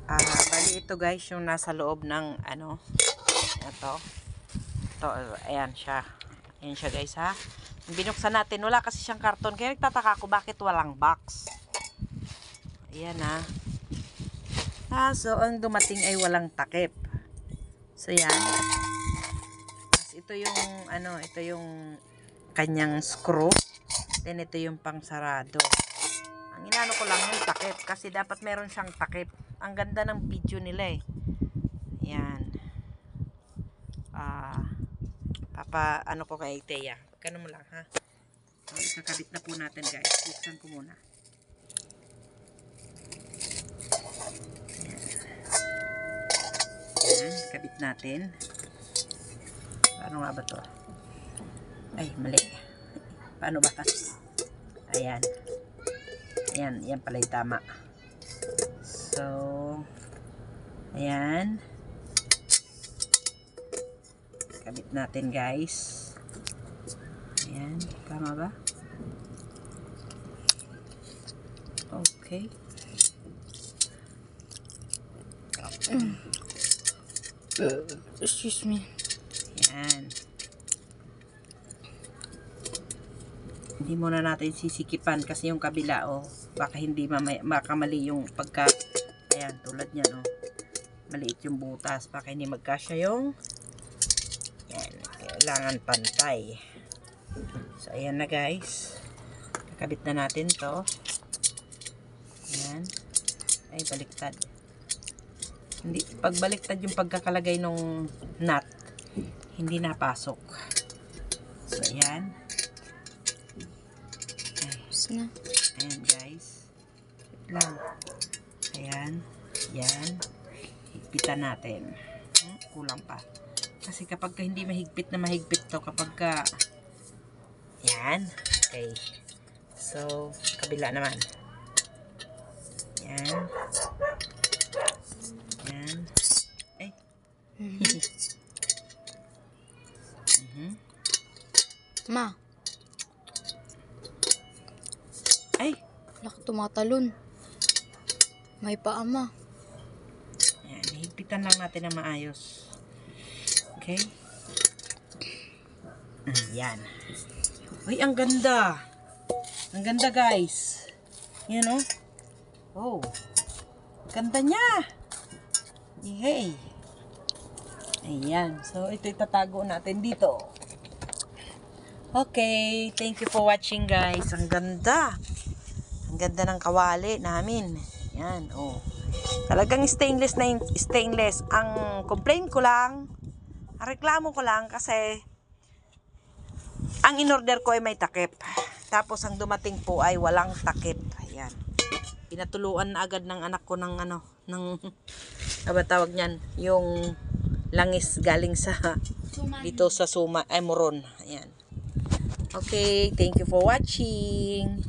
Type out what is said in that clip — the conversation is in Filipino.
Bali ito guys, yung nasa loob ng ano, ito, ayan siya. Ayan siya guys ha. Binuksan natin, wala kasi siyang karton. Kaya nagtataka ako bakit walang box. Ayan ha. So ang dumating ay walang takip. So yan. Tapos ito yung ano, ito yung kanyang screw. Then ito yung pangsarado. Ang inano ko lang yung takip kasi dapat meron siyang takip. Ang ganda ng video nila eh. Yan. Ano ko kay Thea. Ganun mo lang ha. So, ikakabit na po natin guys. Buksan ko muna. Yan. Kabit natin. Paano nga ba to? Ay, mali. Paano ba? Ayan. Ayan, yan pala yung tama. So, ayan. Kabit natin guys. Ayan, tama ba? Okay. Excuse me. Ayan. Hindi muna natin sisikipan kasi yung kabila baka hindi baka mali yung pagka, ayan, tulad niyan maliit yung butas, baka hindi magkasya yung, ayan, kailangan pantay. So ayan na guys, nakabit na natin to. Ayan, ay baliktad, hindi, pag baliktad yung pagkakalagay nung nut, hindi napasok. So ayan. Na. Ayan guys. Lang. Ayan. Yan. Higpitan natin. Kulang pa. Kasi kapag hindi mahigpit na mahigpit to, kapag yan. Okay. So, kabila naman. Yan. Yan. Ay. Ma. Ay. Laki tumatalon. May paa, ma. Yan. Higpitan lang natin na maayos. Okay. Yan. Uy, ang ganda. Ang ganda guys. Yan Oh. Ganda niya. Yay. Ayan. So, ito itatago natin dito. Okay. Thank you for watching guys. Ang ganda. Ang ganda ng kawali namin. Yan. Talagang stainless na stainless. Ang complaint ko lang, ang reklamo ko lang kasi ang in-order ko ay may takip. Tapos ang dumating po ay walang takip. Ayan. Pinatuluan na agad ng anak ko ng tawag niyan, yung langis galing sa dito sa Moron. Ayan. Okay, thank you for watching.